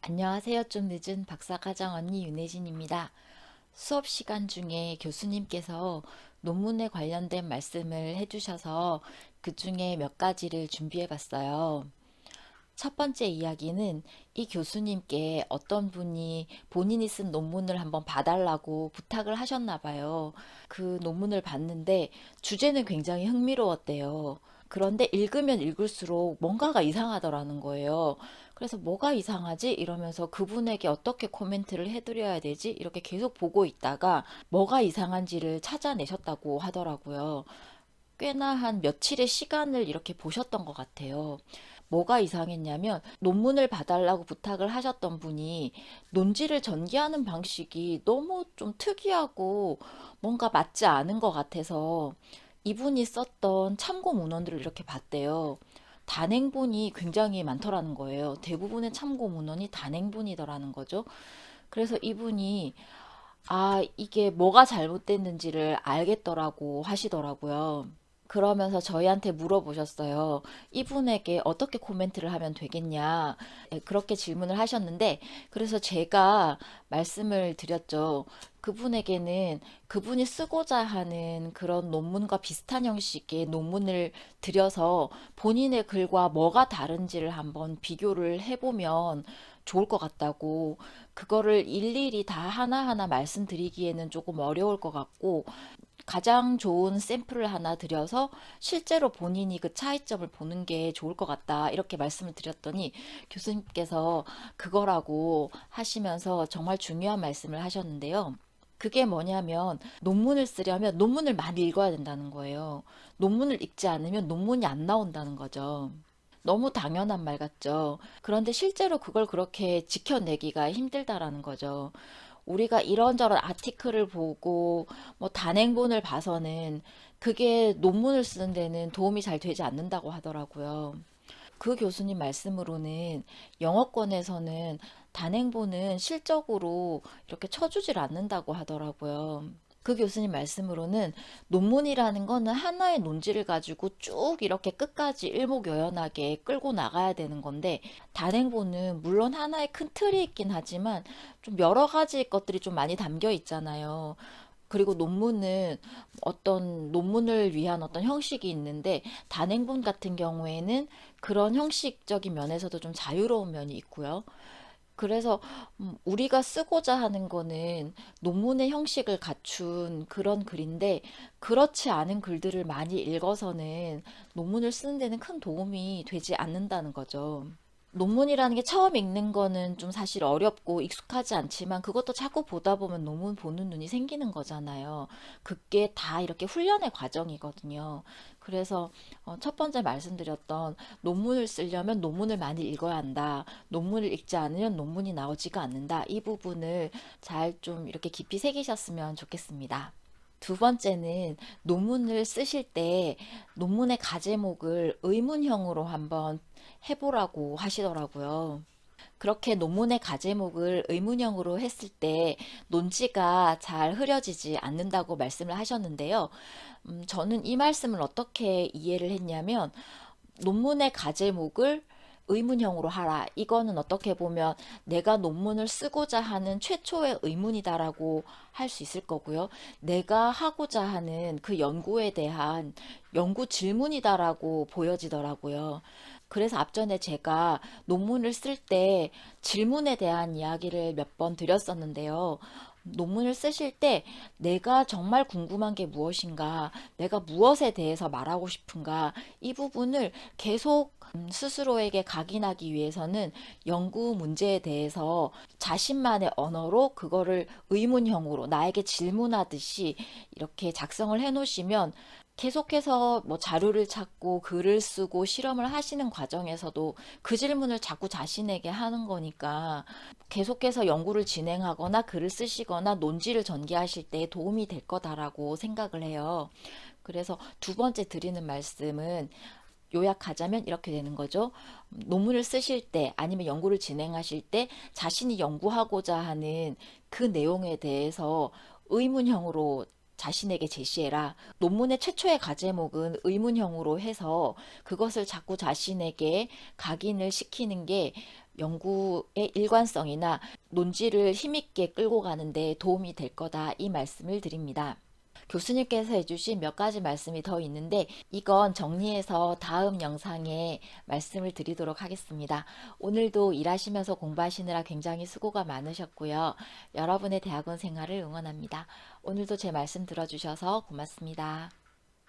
안녕하세요. 좀 늦은 박사과정 언니 윤혜진입니다. 수업 시간 중에 교수님께서 논문에 관련된 말씀을 해주셔서 그 중에 몇 가지를 준비해 봤어요. 첫 번째 이야기는 이 교수님께 어떤 분이 본인이 쓴 논문을 한번 봐달라고 부탁을 하셨나 봐요. 그 논문을 봤는데 주제는 굉장히 흥미로웠대요. 그런데 읽으면 읽을수록 뭔가가 이상하더라는 거예요. 그래서 뭐가 이상하지? 이러면서 그분에게 어떻게 코멘트를 해드려야 되지? 이렇게 계속 보고 있다가 뭐가 이상한지를 찾아내셨다고 하더라고요. 꽤나 한 며칠의 시간을 이렇게 보셨던 것 같아요. 뭐가 이상했냐면 논문을 봐달라고 부탁을 하셨던 분이 논지를 전개하는 방식이 너무 좀 특이하고 뭔가 맞지 않은 것 같아서 이분이 썼던 참고 문헌들을 이렇게 봤대요. 단행본이 굉장히 많더라는 거예요. 대부분의 참고 문헌이 단행본이더라는 거죠. 그래서 이분이 이게 뭐가 잘못됐는지를 알겠더라고 하시더라고요. 그러면서 저희한테 물어보셨어요. 이분에게 어떻게 코멘트를 하면 되겠냐. 그렇게 질문을 하셨는데, 그래서 제가 말씀을 드렸죠. 그분에게는 그분이 쓰고자 하는 그런 논문과 비슷한 형식의 논문을 드려서 본인의 글과 뭐가 다른지를 한번 비교를 해보면 좋을 것 같다고, 그거를 일일이 다 하나하나 말씀드리기에는 조금 어려울 것 같고, 가장 좋은 샘플을 하나 드려서 실제로 본인이 그 차이점을 보는 게 좋을 것 같다. 이렇게 말씀을 드렸더니 교수님께서 그거라고 하시면서 정말 중요한 말씀을 하셨는데요. 그게 뭐냐면 논문을 쓰려면 논문을 많이 읽어야 된다는 거예요. 논문을 읽지 않으면 논문이 안 나온다는 거죠. 너무 당연한 말 같죠. 그런데 실제로 그걸 그렇게 지켜내기가 힘들다라는 거죠. 우리가 이런저런 아티클을 보고 뭐 단행본을 봐서는 그게 논문을 쓰는 데는 도움이 잘 되지 않는다고 하더라고요. 그 교수님 말씀으로는 영어권에서는 단행본은 실적으로 이렇게 쳐주질 않는다고 하더라고요. 그 교수님 말씀으로는 논문이라는 거는 하나의 논지를 가지고 쭉 이렇게 끝까지 일목요연하게 끌고 나가야 되는 건데 단행본은 물론 하나의 큰 틀이 있긴 하지만 좀 여러 가지 것들이 좀 많이 담겨 있잖아요. 그리고 논문은 어떤 논문을 위한 어떤 형식이 있는데 단행본 같은 경우에는 그런 형식적인 면에서도 좀 자유로운 면이 있고요. 그래서 우리가 쓰고자 하는 거는 논문의 형식을 갖춘 그런 글인데 그렇지 않은 글들을 많이 읽어서는 논문을 쓰는 데는 큰 도움이 되지 않는다는 거죠. 논문이라는 게 처음 읽는 거는 좀 사실 어렵고 익숙하지 않지만 그것도 자꾸 보다 보면 논문 보는 눈이 생기는 거잖아요. 그게 다 이렇게 훈련의 과정이거든요. 그래서 첫 번째 말씀드렸던 논문을 쓰려면 논문을 많이 읽어야 한다. 논문을 읽지 않으면 논문이 나오지가 않는다. 이 부분을 잘 좀 이렇게 깊이 새기셨으면 좋겠습니다. 두 번째는 논문을 쓰실 때 논문의 가제목을 의문형으로 한번 해보라고 하시더라고요. 그렇게 논문의 가제목을 의문형으로 했을 때 논지가 잘 흐려지지 않는다고 말씀을 하셨는데요. 저는 이 말씀을 어떻게 이해를 했냐면 논문의 가제목을 의문형으로 하라. 이거는 어떻게 보면 내가 논문을 쓰고자 하는 최초의 의문이다라고 할 수 있을 거고요. 내가 하고자 하는 그 연구에 대한 연구 질문이다라고 보여지더라고요. 그래서 앞전에 제가 논문을 쓸 때 질문에 대한 이야기를 몇 번 드렸었는데요. 논문을 쓰실 때 내가 정말 궁금한 게 무엇인가, 내가 무엇에 대해서 말하고 싶은가, 이 부분을 계속 스스로에게 각인하기 위해서는 연구 문제에 대해서 자신만의 언어로 그거를 의문형으로 나에게 질문하듯이 이렇게 작성을 해 놓으시면 계속해서 뭐 자료를 찾고 글을 쓰고 실험을 하시는 과정에서도 그 질문을 자꾸 자신에게 하는 거니까 계속해서 연구를 진행하거나 글을 쓰시거나 논지를 전개하실 때 도움이 될 거다라고 생각을 해요. 그래서 두 번째 드리는 말씀은 요약하자면 이렇게 되는 거죠. 논문을 쓰실 때 아니면 연구를 진행하실 때 자신이 연구하고자 하는 그 내용에 대해서 의문형으로 자신에게 제시해라. 논문의 최초의 과제목은 의문형으로 해서 그것을 자꾸 자신에게 각인을 시키는 게 연구의 일관성이나 논지를 힘있게 끌고 가는데 도움이 될 거다, 이 말씀을 드립니다. 교수님께서 해주신 몇 가지 말씀이 더 있는데 이건 정리해서 다음 영상에 말씀을 드리도록 하겠습니다. 오늘도 일하시면서 공부하시느라 굉장히 수고가 많으셨고요. 여러분의 대학원 생활을 응원합니다. 오늘도 제 말씀 들어주셔서 고맙습니다.